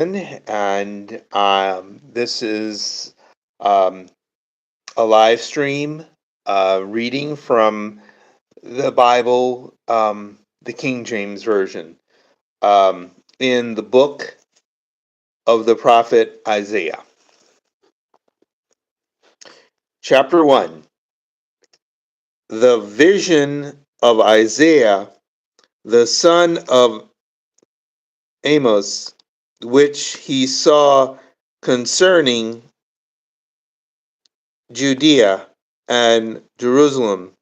And this is um, a live stream reading from the Bible, the King James Version, in the book of the prophet Isaiah. Chapter 1. The vision of Isaiah, the son of Amos, which he saw concerning Judea and Jerusalem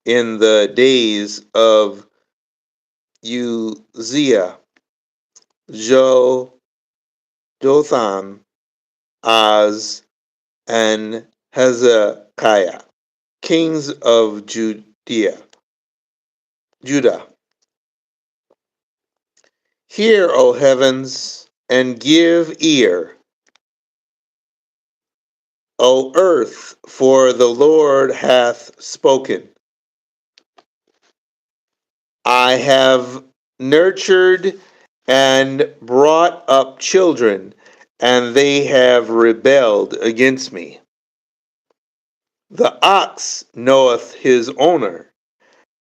in the days of Uzziah, Jotham, Az, and Hezekiah, kings of Judah. Hear, O heavens, and give ear, O earth, for the Lord hath spoken. I have nurtured and brought up children, and they have rebelled against me. The ox knoweth his owner,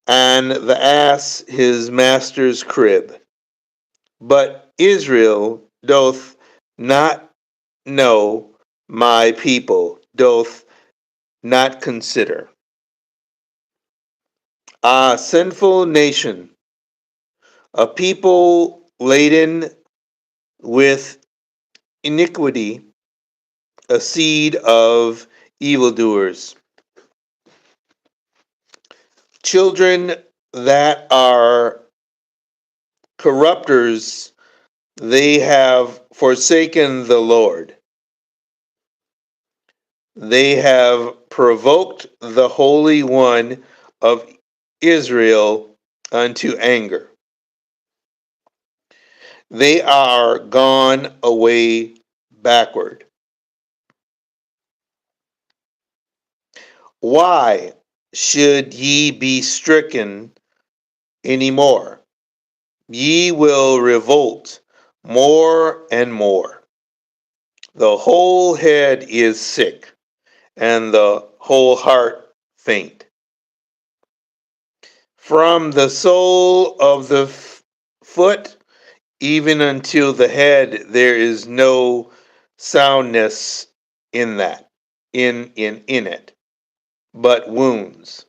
and the ass his master's crib. But Israel doth not know, my people doth not consider. Ah, sinful nation, a people laden with iniquity, a seed of evildoers, children that are corrupters, they have forsaken the Lord. They have provoked the Holy One of Israel unto anger. They are gone away backward. Why should ye be stricken any more? Ye will revolt more and more. The whole head is sick, and the whole heart faint. From the sole of the foot even until the head, there is no soundness in that, in it, but wounds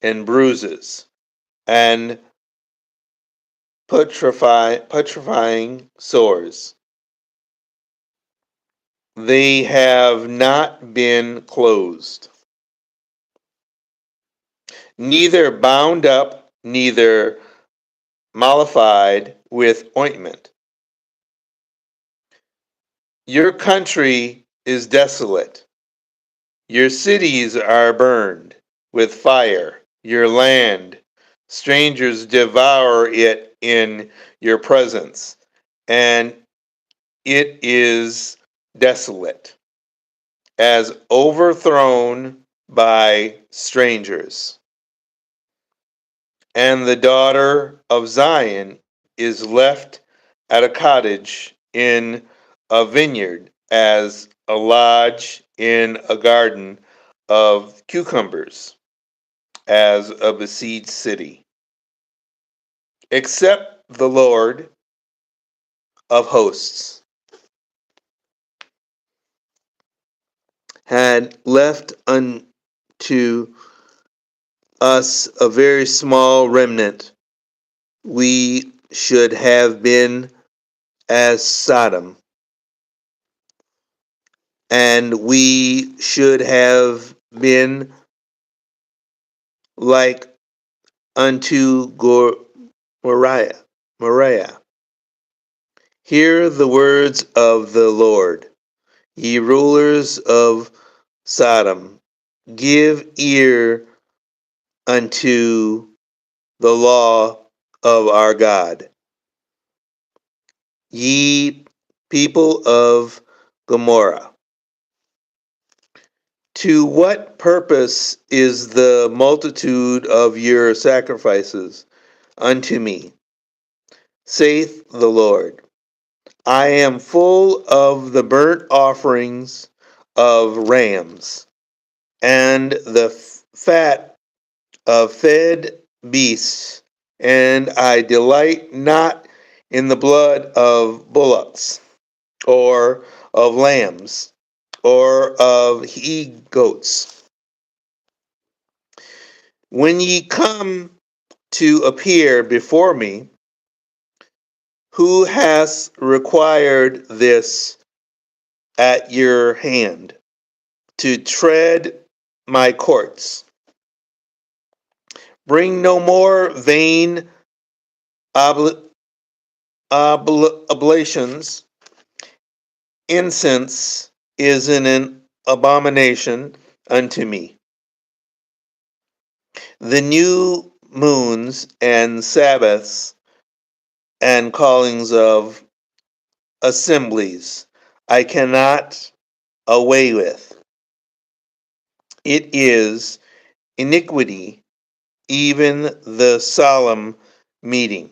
and bruises and putrefying sores. They have not been closed, neither bound up, neither mollified with ointment. Your country is desolate. Your cities are burned with fire. Your land, strangers devour it in your presence, and it is desolate, as overthrown by strangers. And the daughter of Zion is left at a cottage in a vineyard, as a lodge in a garden of cucumbers, as a besieged city. Except the Lord of hosts had left unto us a very small remnant, we should have been as Sodom, and we should have been like unto Moriah. Hear the words of the Lord, ye rulers of Sodom. Give ear unto the law of our God. Ye people of Gomorrah. To what purpose is the multitude of your sacrifices unto me, saith the Lord? I am full of the burnt offerings of rams, and the fat of fed beasts, and I delight not in the blood of bullocks, or of lambs, or of he goats. When ye come to appear before me, who has required this at your hand, to tread my courts? Bring no more vain oblations. Incense is an abomination unto me. The new moons and Sabbaths and callings of assemblies I cannot away with. It is iniquity, even the solemn meeting.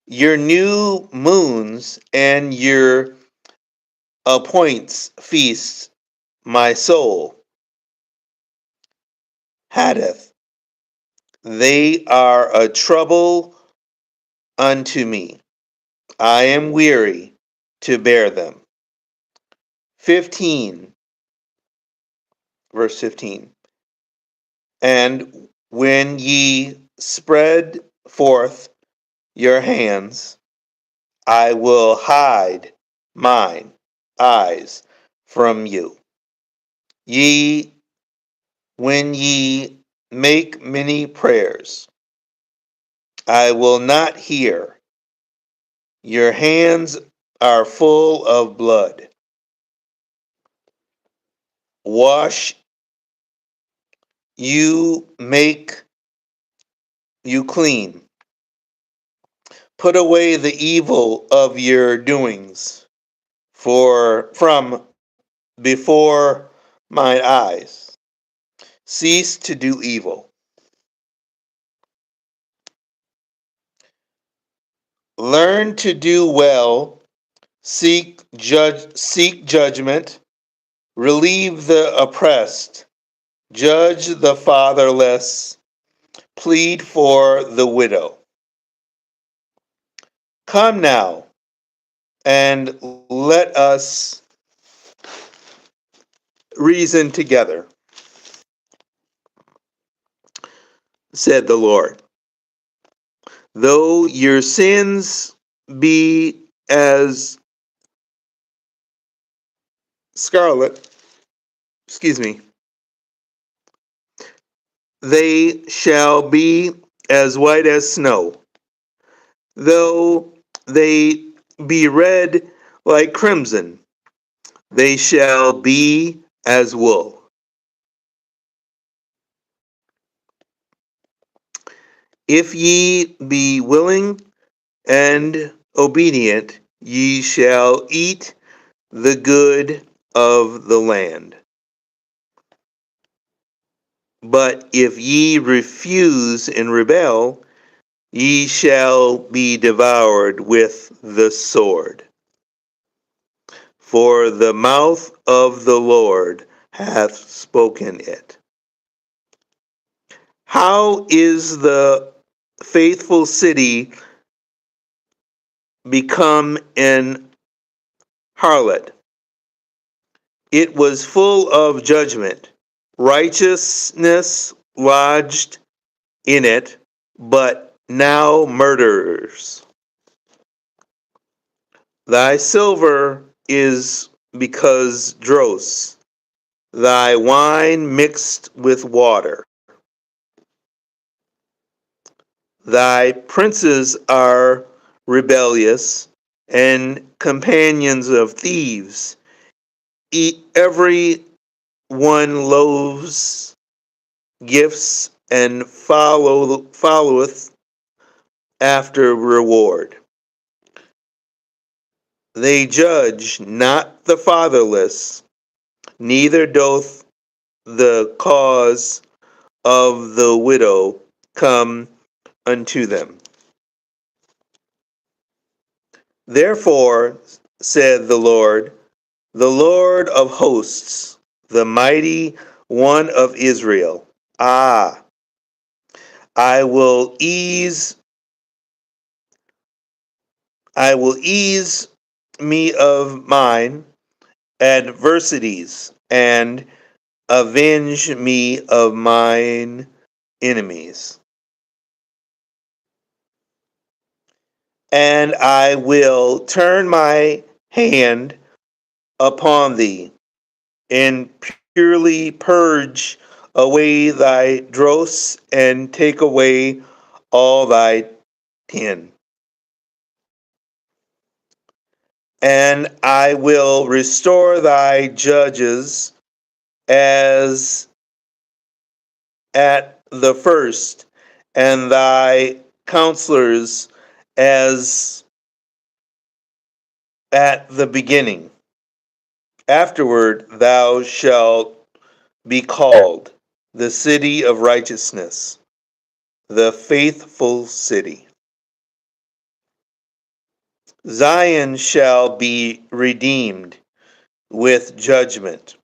Your new moons and your appoints feasts my soul hateth. They are a trouble unto me. I am weary to bear them. 15, verse 15. And when ye spread forth your hands, I will hide mine eyes from you. Ye, when ye make many prayers, I will not hear. Your hands are full of blood. Wash, you make you clean. Put away the evil of your doings from before mine eyes. Cease to do evil. Learn to do well. Seek judgment. Relieve the oppressed. Judge the fatherless. Plead for the widow. Come now, and let us reason together, said the Lord. Though your sins be as scarlet, they shall be as white as snow. Though they be red like crimson, they shall be as wool. If ye be willing and obedient, ye shall eat the good of the land. But if ye refuse and rebel, ye shall be devoured with the sword. For the mouth of the Lord hath spoken it. How is the faithful city become an harlot? It was full of judgment. Righteousness lodged in it, but now murderers. Thy silver is because dross, thy wine mixed with water. Thy princes are rebellious and companions of thieves. Every one loathes gifts and followeth after reward. They judge not the fatherless, neither doth the cause of the widow come unto them. Therefore, said the Lord of hosts, the mighty one of Israel, Ah, I will ease I will ease me of mine adversities and avenge me of mine enemies. And I will turn my hand upon thee and purely purge away thy dross and take away all thy tin. And I will restore thy judges as at the first, and thy counselors as at the beginning. Afterward thou shalt be called the city of righteousness, the faithful city. Zion shall be redeemed with judgment,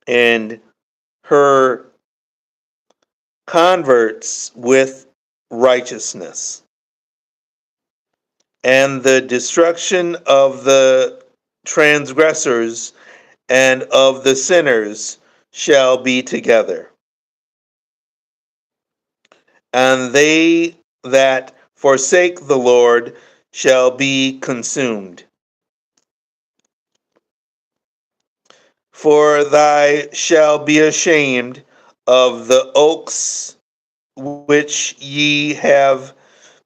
and her converts with righteousness. And the destruction of the transgressors and of the sinners shall be together. And they that forsake the Lord shall be consumed. For thy shall be ashamed of the oaks which ye have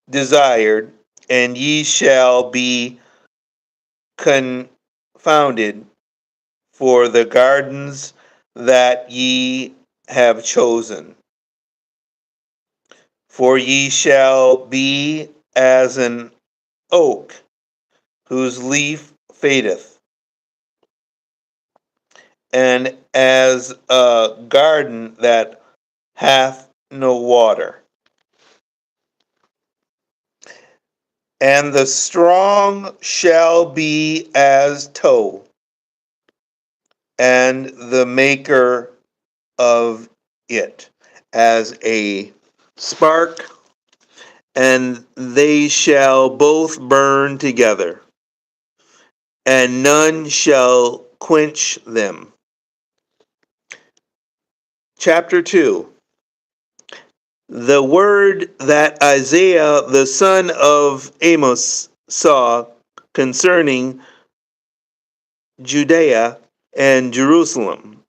desired, and ye shall be confounded for the gardens that ye have chosen. For ye shall be as an oak whose leaf fadeth, and as a garden that hath no water. And the strong shall be as tow, and the maker of it as a spark, and they shall both burn together, and none shall quench them. Chapter 2. The word that Isaiah the son of Amos saw concerning Judea and Jerusalem.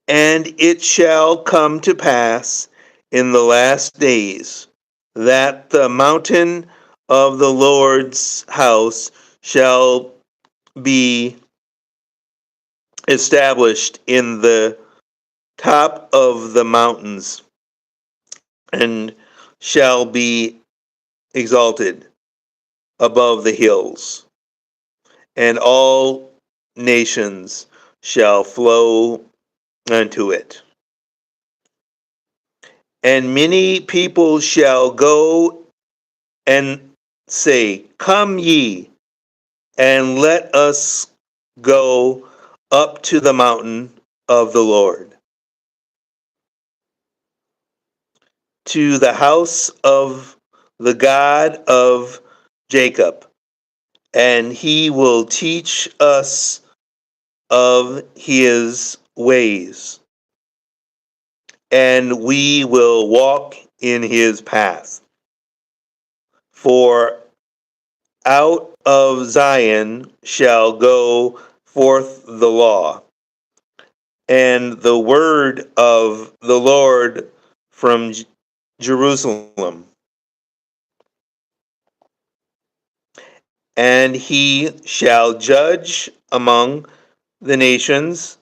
And it shall come to pass in the last days that the mountain of the Lord's house shall be established in the top of the mountains and shall be exalted above the hills, and all nations shall flow unto it. And many people shall go and say, Come ye, and let us go up to the mountain of the Lord, to the house of the God of Jacob, and he will teach us of his ways, and we will walk in his path. For out of Zion shall go forth the law, and the word of the Lord from Jerusalem. And he shall judge among the nations,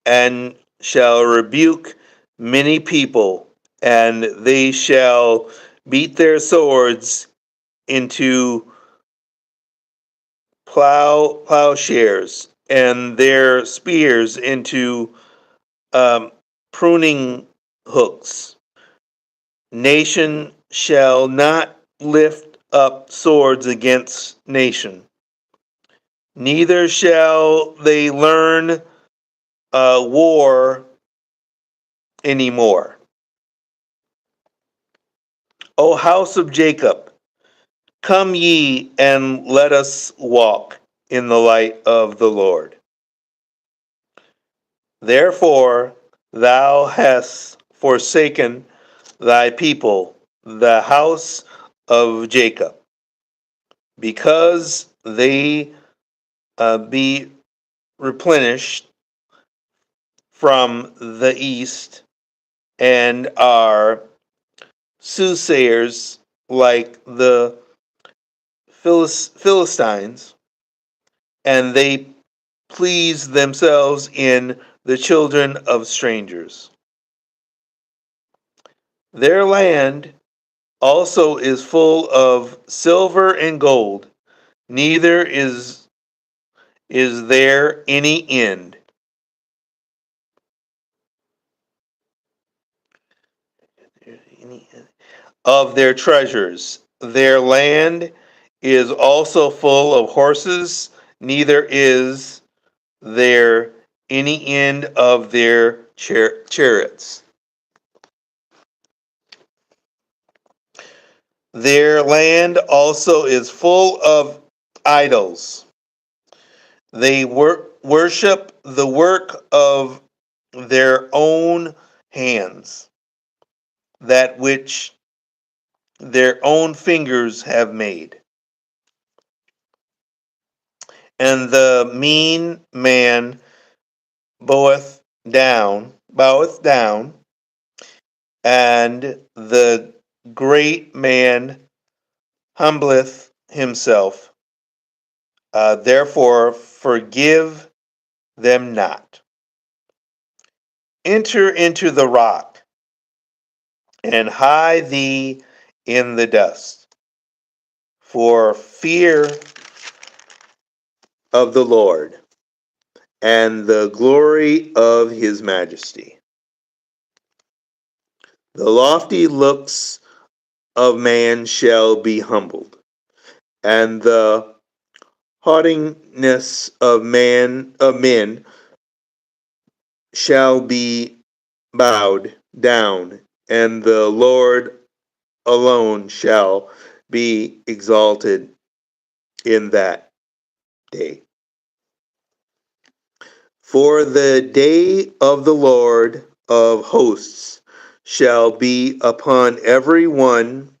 and shall rebuke many people, and they shall beat their swords into plowshares, and their spears into pruning hooks. Nation shall not lift up swords against nation. Neither shall they learn war anymore. O house of Jacob, come ye and let us walk in the light of the Lord. Therefore thou hast forsaken thy people, the house of Jacob, because they be replenished from the east and are soothsayers like the Philistines, and they please themselves in the children of strangers. Their land also is full of silver and gold, neither is there any end. Of their treasures. Their land is also full of horses, neither is there any end of their chariots. Their land also is full of idols. They worship the work of their own hands, that which their own fingers have made. And the mean man boweth down, and the great man humbleth himself. Therefore, forgive them not. Enter into the rock, and hide thee in the dust, for fear of the Lord and the glory of his majesty. The lofty looks of man shall be humbled, and the haughtiness of men shall be bowed down, and the Lord alone shall be exalted in that day. For the day of the Lord of hosts shall be upon every one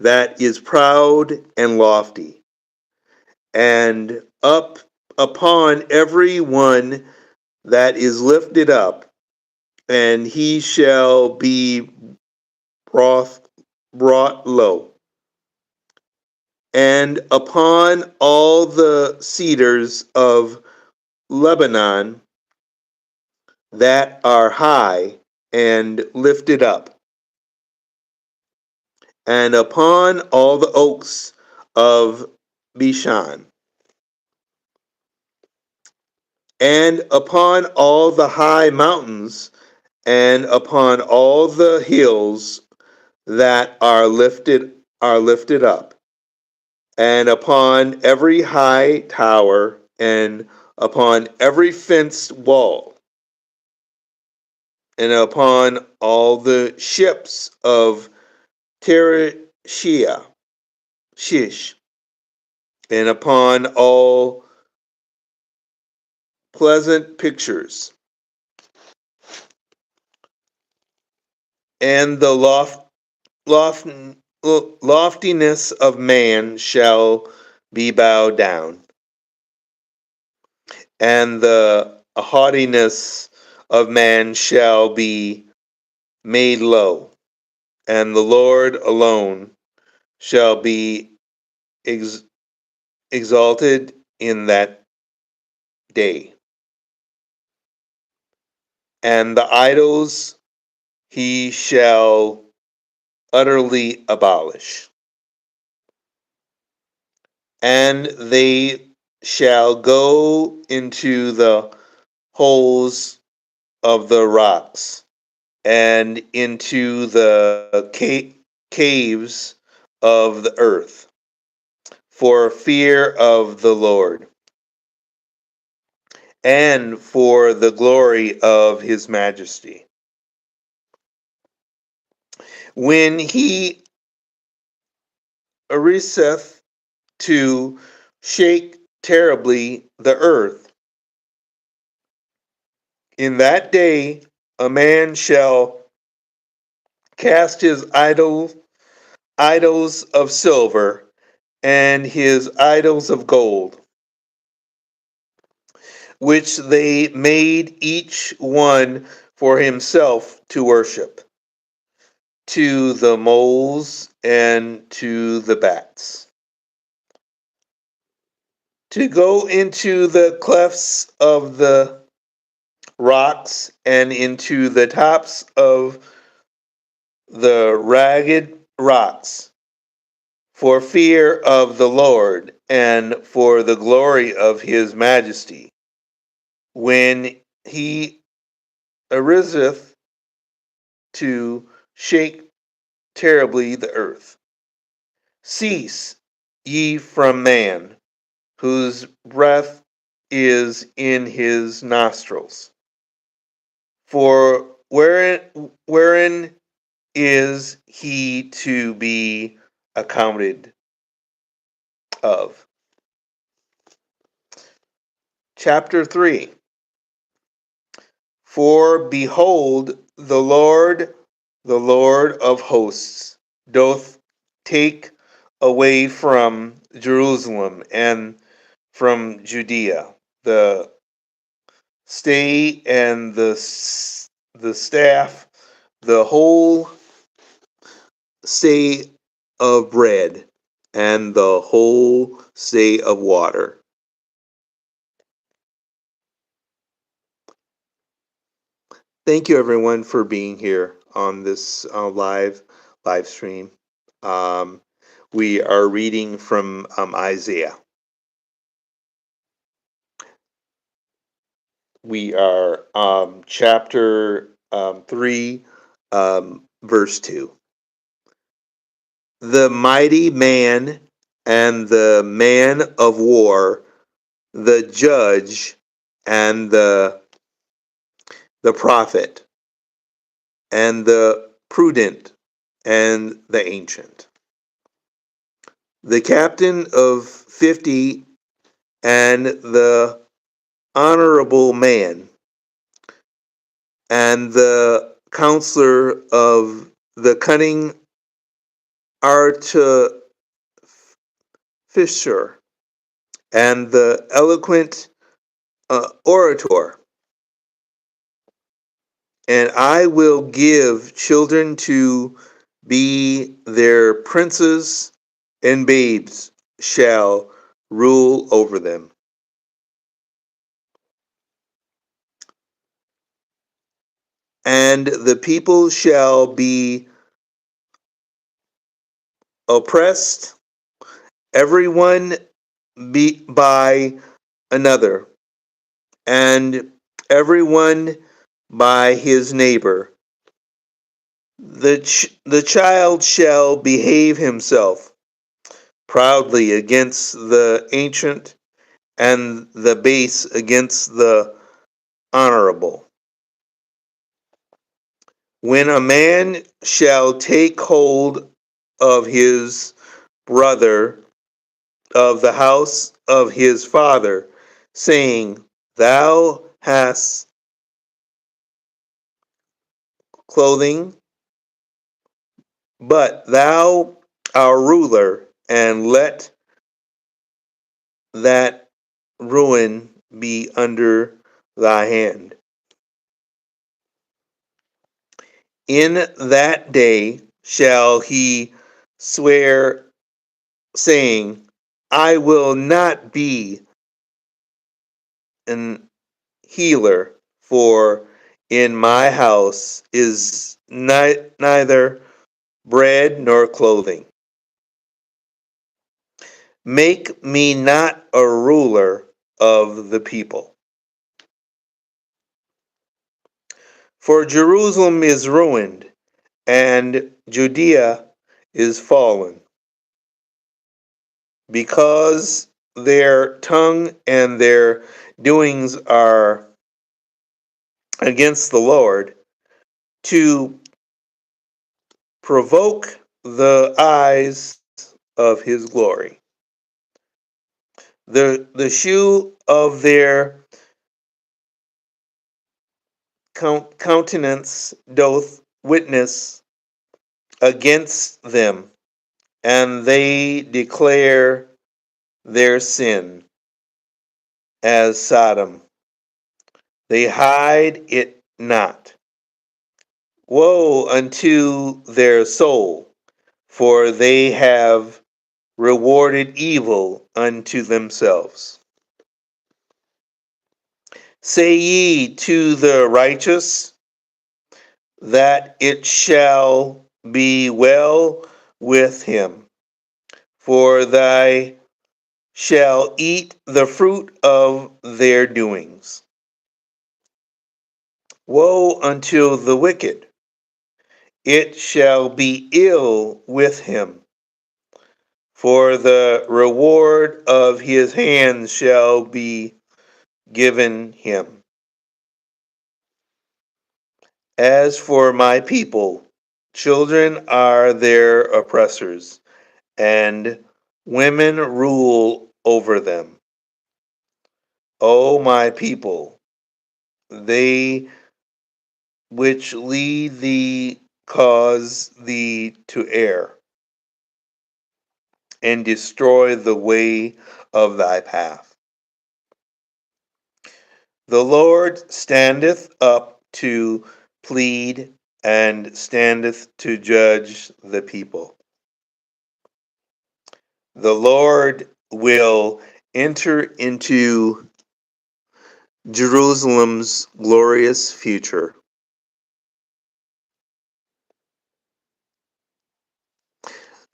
that is proud and lofty, and up upon every one that is lifted up, and he shall be brought low. And upon all the cedars of Lebanon that are high and lifted up, and upon all the oaks of Bashan, and upon all the high mountains, and upon all the hills that are lifted up, and upon every high tower, and upon every fenced wall, and upon all the ships of Tarshish, and upon all pleasant pictures, and the loftiness of man shall be bowed down, and the haughtiness of man shall be made low, and the Lord alone shall be exalted in that day. And the idols he shall utterly abolish, and they shall go into the holes of the rocks, and into the caves of the earth, for fear of the Lord, and for the glory of his majesty. When he ariseth to shake terribly the earth, in that day a man shall cast his idols of silver and his idols of gold, which they made each one for himself to worship, to the moles and to the bats, to go into the clefts of the rocks and into the tops of the ragged rocks, for fear of the Lord and for the glory of his majesty, when he ariseth to shake terribly the earth. Cease ye from man, whose breath is in his nostrils. For wherein is he to be accounted of? Chapter 3. For behold, the Lord of hosts, doth take away from Jerusalem and from Judea the stay and the staff, the whole stay of bread, and the whole stay of water. Thank you, everyone, for being here on this live stream. Um, we are reading from Isaiah. We are chapter 3, verse 2. The mighty man and the man of war, the judge and the prophet, and the prudent and the ancient. The captain of 50 and the honorable man, and the counselor of the cunning artificer, and the eloquent orator. And I will give children to be their princes, and babes shall rule over them. And the people shall be oppressed, everyone by another, and everyone by his neighbor. The child shall behave himself proudly against the ancient, and the base against the honorable. When a man shall take hold of his brother of the house of his father, saying, Thou hast clothing, but thou art ruler, and let that ruin be under thy hand. In that day shall he swear, saying, I will not be an healer, for in my house is neither bread nor clothing. Make me not a ruler of the people. For Jerusalem is ruined, and Judea is fallen. because their tongue and their doings are against the Lord, to provoke the eyes of his glory. The shoe of their countenance doth witness against them, and they declare their sin as Sodom. They hide it not. Woe unto their soul, for they have rewarded evil unto themselves. Say ye to the righteous, that it shall be well with him, for thy shall eat the fruit of their doings. Woe unto the wicked, it shall be ill with him, for the reward of his hands shall be given him. As for my people, children are their oppressors, and women rule over them. O my people, they which lead thee cause thee to err, and destroy the way of thy path. The Lord standeth up to plead, and standeth to judge the people. The Lord will enter into Jerusalem's glorious future.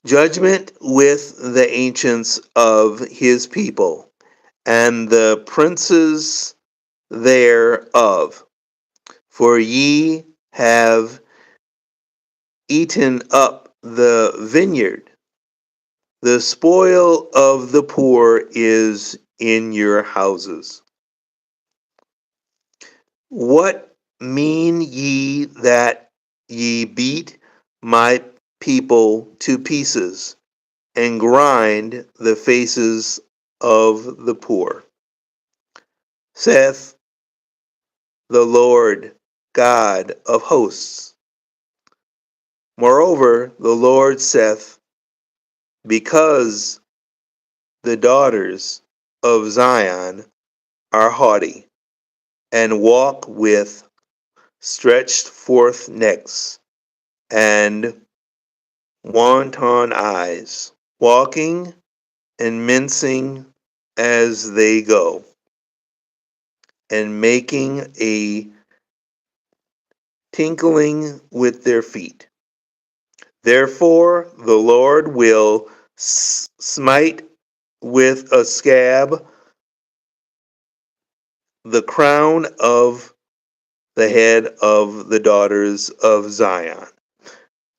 Judgment with the ancients of his people, and the princes thereof. For ye have eaten up the vineyard. The spoil of the poor is in your houses. What mean ye that ye beat my people to pieces, and grind the faces of the poor? Saith the Lord God of hosts. Moreover, the Lord saith, because the daughters of Zion are haughty, and walk with stretched forth necks, and wanton eyes, walking and mincing as they go, and making a tinkling with their feet. Therefore the Lord will smite with a scab the crown of the head of the daughters of Zion,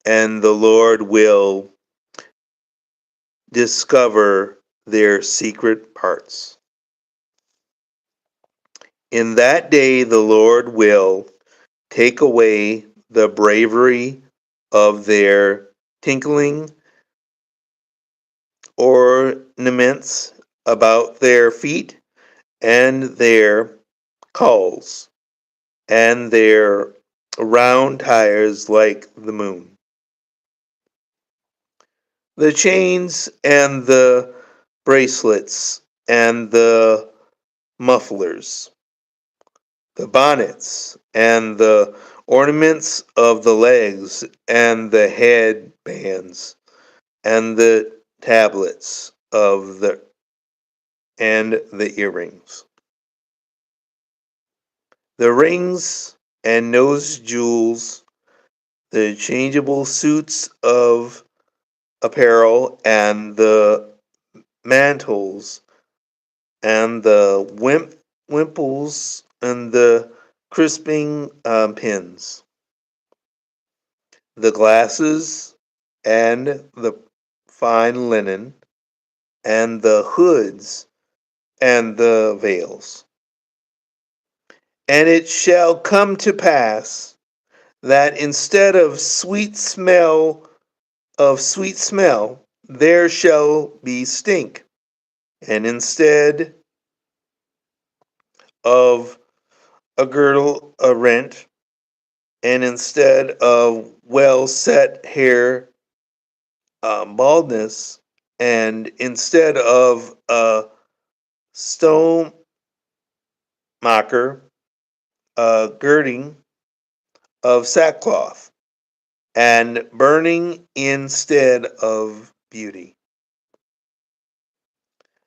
and the Lord will discover their secret parts. In that day the Lord will take away the bravery of their tinkling ornaments about their feet, and their cauls, and their round tires like the moon. The chains and the bracelets and the mufflers, the bonnets and the ornaments of the legs and the headbands and the tablets of the and the earrings, the rings and nose jewels, the changeable suits of apparel, and the mantles, and the wimples, and the crisping pins, the glasses, and the fine linen, and the hoods and the veils. And it shall come to pass that instead of sweet smell, there shall be stink, and instead of a girdle, a rent, and instead of well set hair, baldness, and instead of a stone mocker, a girding of sackcloth, and burning instead of beauty.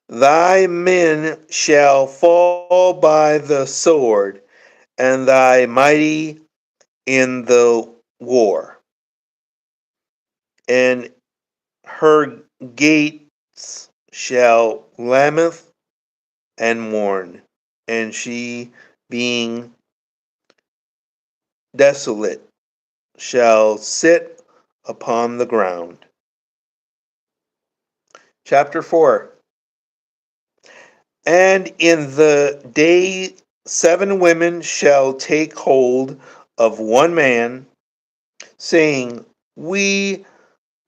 Thy men shall fall by the sword, and thy mighty in the war. And her gates shall lament and mourn, and she, being desolate, shall sit upon the ground. Chapter 4. And in the day 7 women shall take hold of one man, saying, We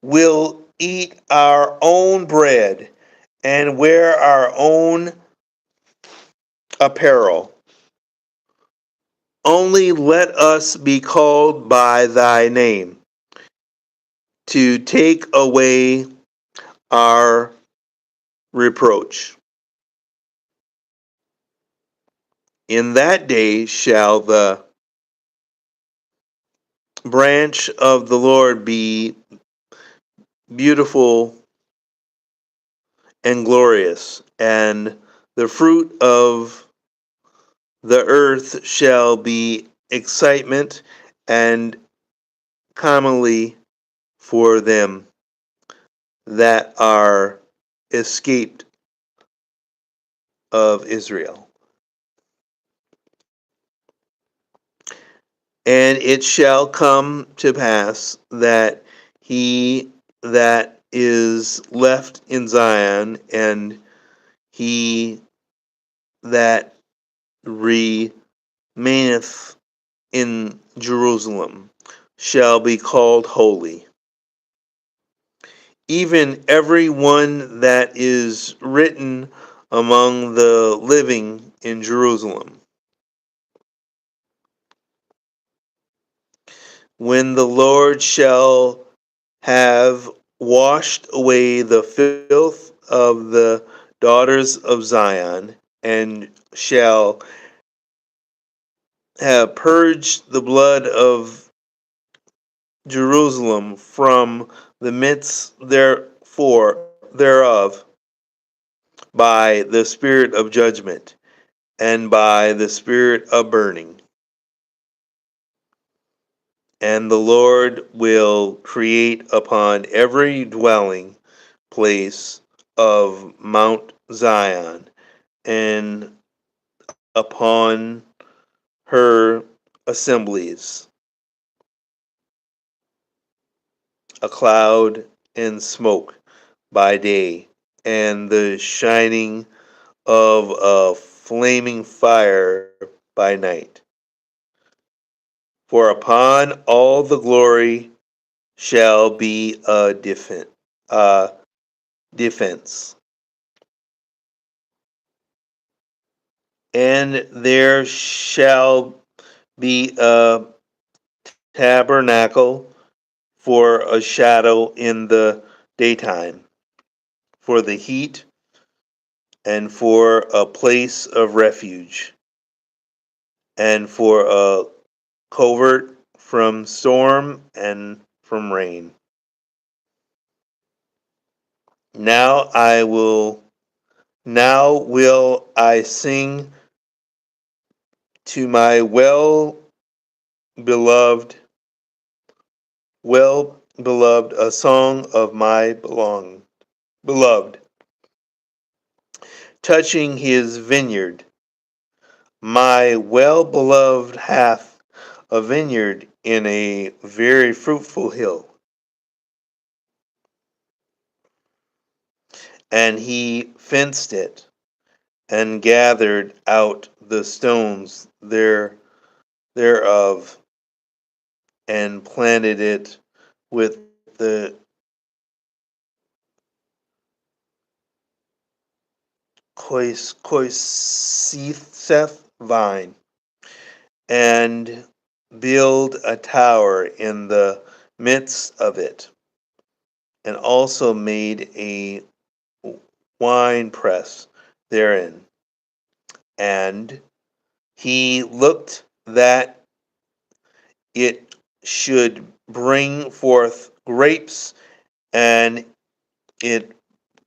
will eat our own bread and wear our own apparel. Only let us be called by thy name, to take away our reproach. In that day shall the branch of the Lord be beautiful and glorious, and the fruit of the earth shall be excitement and commonly for them that are escaped of Israel. And it shall come to pass that he that is left in Zion and he that remaineth in Jerusalem shall be called holy, even every one that is written among the living in Jerusalem. When the Lord shall have washed away the filth of the daughters of Zion, and shall have purged the blood of Jerusalem from the midst thereof by the spirit of judgment and by the spirit of burning. And the Lord will create upon every dwelling place of Mount Zion and upon her assemblies a cloud and smoke by day, and the shining of a flaming fire by night. For upon all the glory shall be a defense, and there shall be a tabernacle for a shadow in the daytime, for the heat, and for a place of refuge, and for a covert from storm and from rain. Now will I sing to my beloved, well beloved, a song of my beloved, touching his vineyard. My well beloved hath a vineyard in a very fruitful hill. And he fenced it and gathered out the stones thereof and planted it with the Koisetheth vine, and build a tower in the midst of it, and also made a wine press therein. And he looked that it should bring forth grapes, and it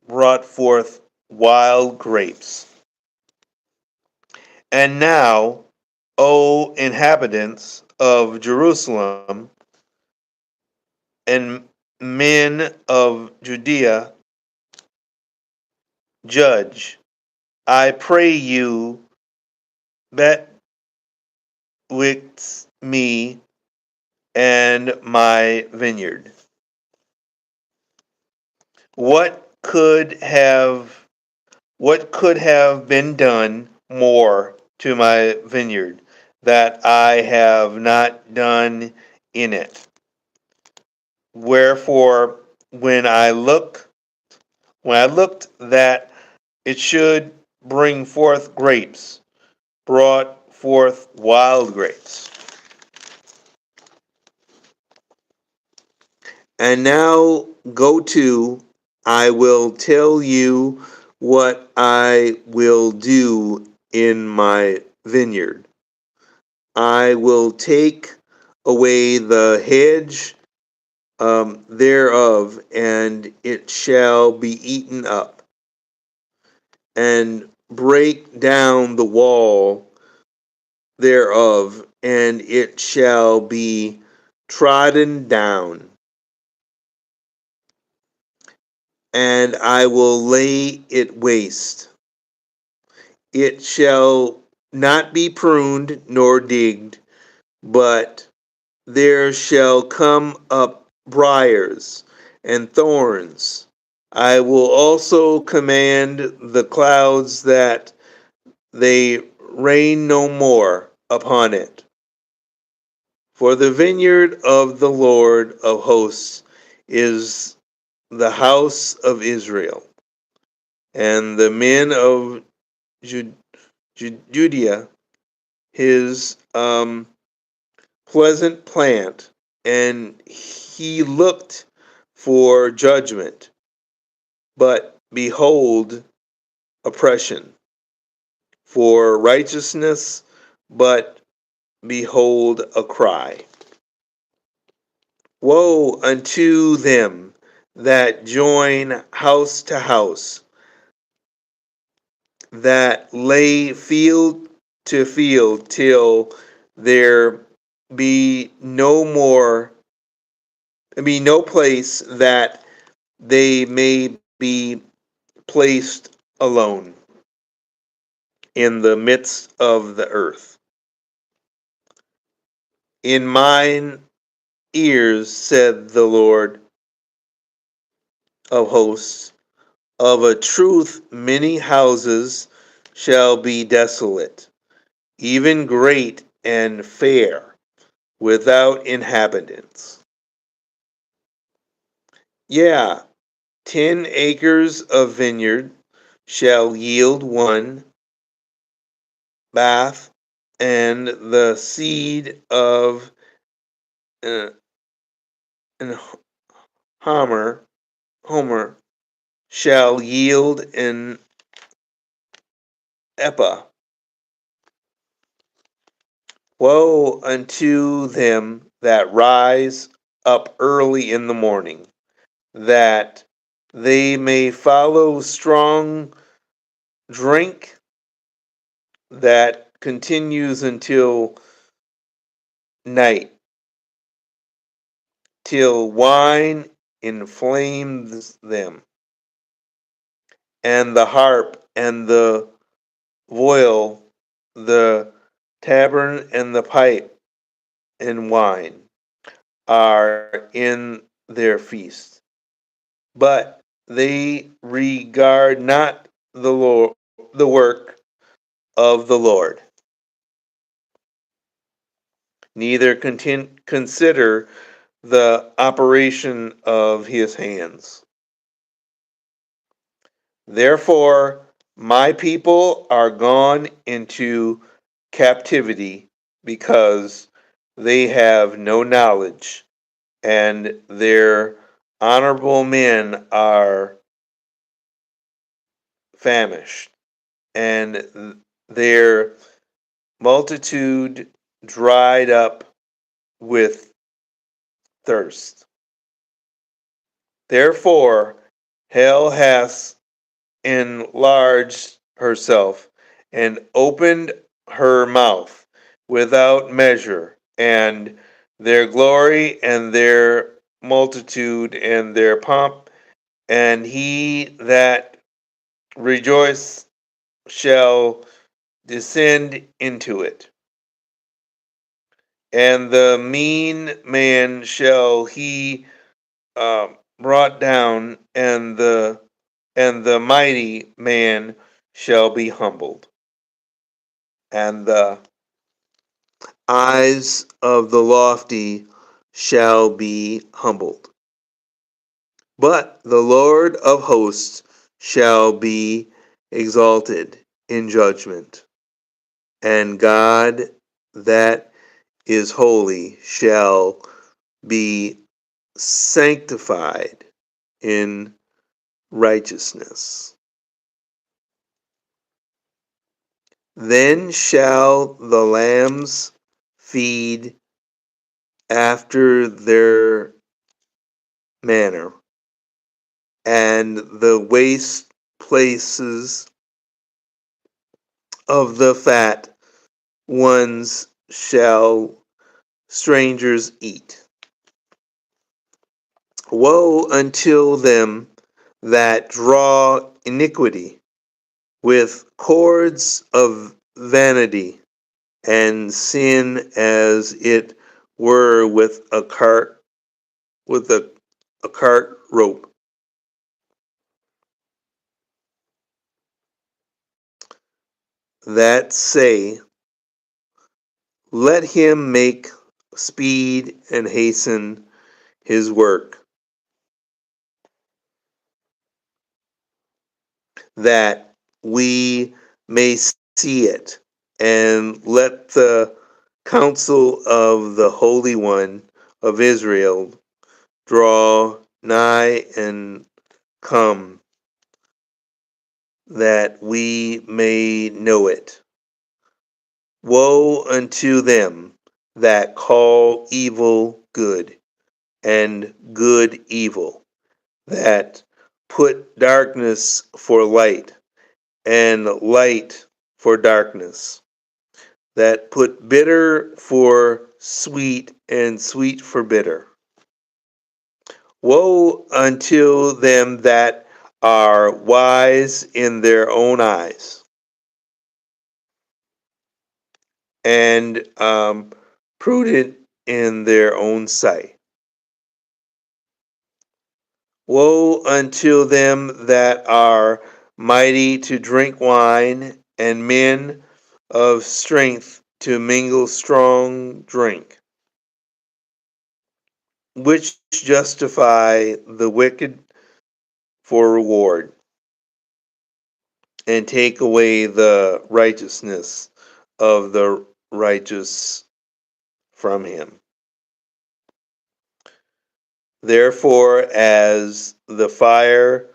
brought forth wild grapes. And now, O inhabitants of Jerusalem and men of Judea, judge, I pray you, betwixt me and my vineyard. What could have what could have been done more to my vineyard that I have not done in it? Wherefore, when I looked that it should bring forth grapes, brought forth wild grapes. And now go to, I will tell you what I will do in my vineyard. I will take away the hedge thereof, and it shall be eaten up, and break down the wall thereof, and it shall be trodden down, and I will lay it waste. It shall not be pruned nor digged, but there shall come up briars and thorns. I will also command the clouds that they rain no more upon it. For the vineyard of the Lord of hosts is the house of Israel, and the men of Judea his pleasant plant, and he looked for judgment, but behold oppression, for righteousness, but behold a cry. Woe unto them that join house to house, that lay field to field, till there be no more, be no place that they may be placed alone in the midst of the earth. In mine ears, said the Lord of hosts, of a truth many houses shall be desolate, even great and fair, without inhabitants. Yeah, 10 acres of vineyard shall yield one bath, and the seed of an Homer shall yield an ephah. Woe unto them that rise up early in the morning, that they may follow strong drink that continues until night, till wine inflames them, and the harp and the viol, the tabern and the pipe and wine are in their feast. But they regard not the work of the Lord, neither consider the operation of his hands. Therefore, my people are gone into captivity because they have no knowledge, and their honorable men are famished, and their multitude dried up with thirst. Therefore, hell hath enlarged herself and opened her mouth without measure, and their glory and their multitude and their pomp, and he that rejoice shall descend into it. And the mean man shall he brought down, and the mighty man shall be humbled, and the eyes of the lofty shall be humbled. But the Lord of hosts shall be exalted in judgment, and God that is holy shall be sanctified in righteousness. Then shall the lambs feed after their manner, and the waste places of the fat ones shall strangers eat. Woe unto them that draw iniquity with cords of vanity, and sin as it were with a cart rope, that say, let him make speed and hasten his work, that we may see it, and let the counsel of the Holy One of Israel draw nigh and come, that we may know it. Woe unto them that call evil good, and good evil, that put darkness for light, and light for darkness, that put bitter for sweet, and sweet for bitter. Woe unto them that are wise in their own eyes, and prudent in their own sight. Woe unto them that are mighty to drink wine, and men of strength to mingle strong drink, which justify the wicked for reward, and take away the righteousness of the righteous from him. Therefore, as the fire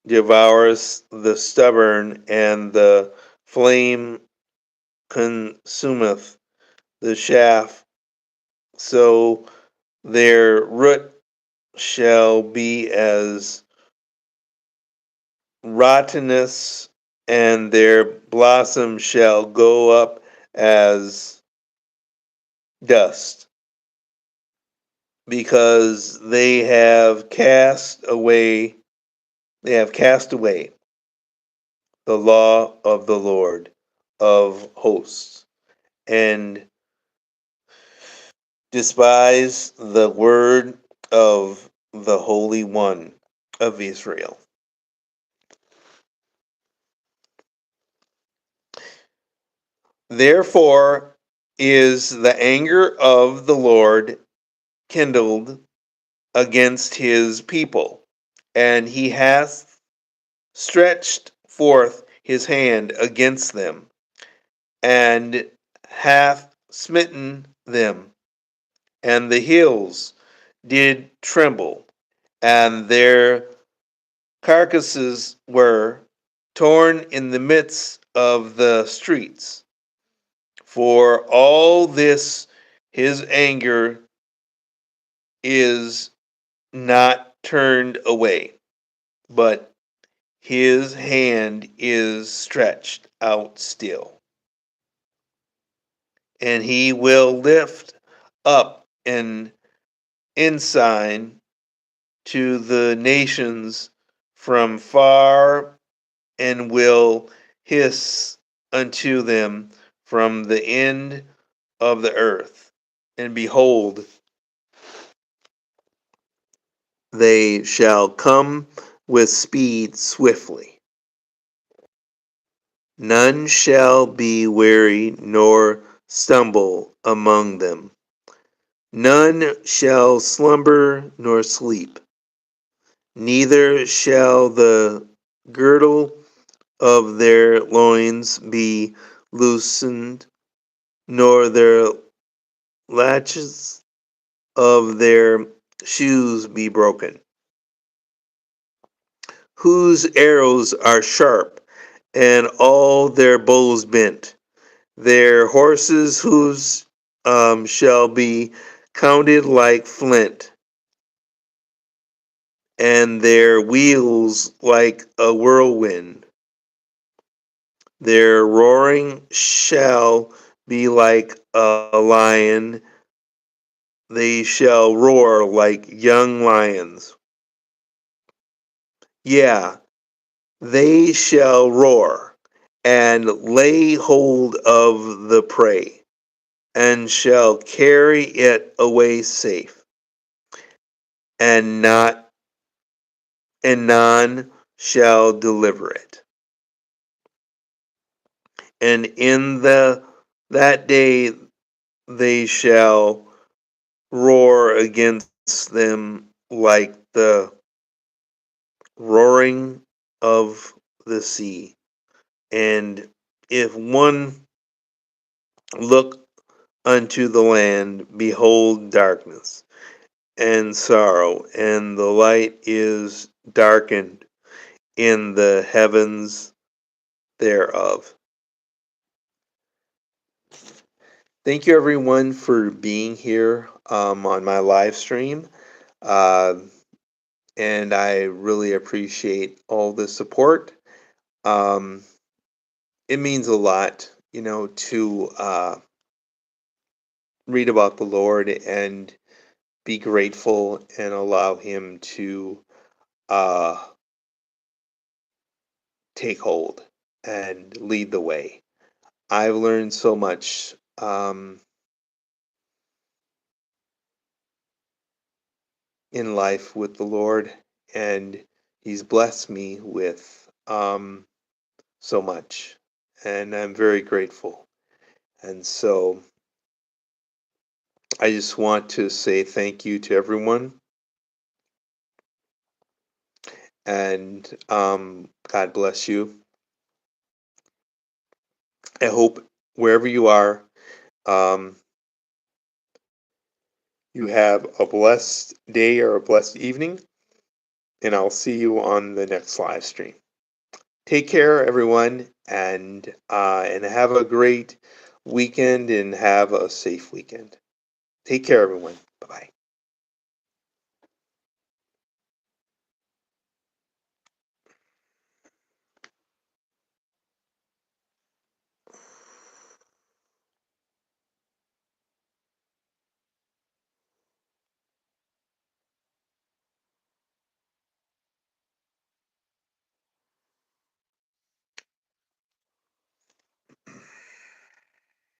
devours the stubborn, and the flame consumeth the shaft, so their root shall be as rottenness, and their blossom shall go up as dust, because they have cast away the law of the Lord of hosts, and despise the word of the Holy One of Israel. Therefore is the anger of the Lord kindled against his people, and he hath stretched forth his hand against them, and hath smitten them, and the hills did tremble, and their carcasses were torn in the midst of the streets. For all this his anger is not turned away, but his hand is stretched out still. And he will lift up an ensign to the nations from far, and will hiss unto them from the end of the earth. And behold, they shall come with speed swiftly. None shall be weary nor stumble among them. None shall slumber nor sleep. Neither shall the girdle of their loins be loosened, nor their latches of their shoes be broken. Whose arrows are sharp, and all their bows bent. Their horses' hooves shall be counted like flint, and their wheels like a whirlwind. Their roaring shall be like a lion. They shall roar like young lions. Yeah, they shall roar and lay hold of the prey, and shall carry it away safe, and none shall deliver it. And in that day they shall roar against them like the roaring of the sea. And if one look unto the land, behold darkness and sorrow, and the light is darkened in the heavens thereof. Thank you, everyone, for being here on my live stream. Uh, and I really appreciate all the support. Um, it means a lot, to read about the Lord and be grateful and allow Him to uh, take hold and lead the way. I've learned so much in life with the Lord, and He's blessed me with so much, and I'm very grateful. And so I just want to say thank you to everyone, and God bless you. I hope wherever you are, um, you have a blessed day or a blessed evening, and I'll see you on the next live stream. Take care, everyone, and have a great weekend and have a safe weekend. Take care, everyone. Bye bye.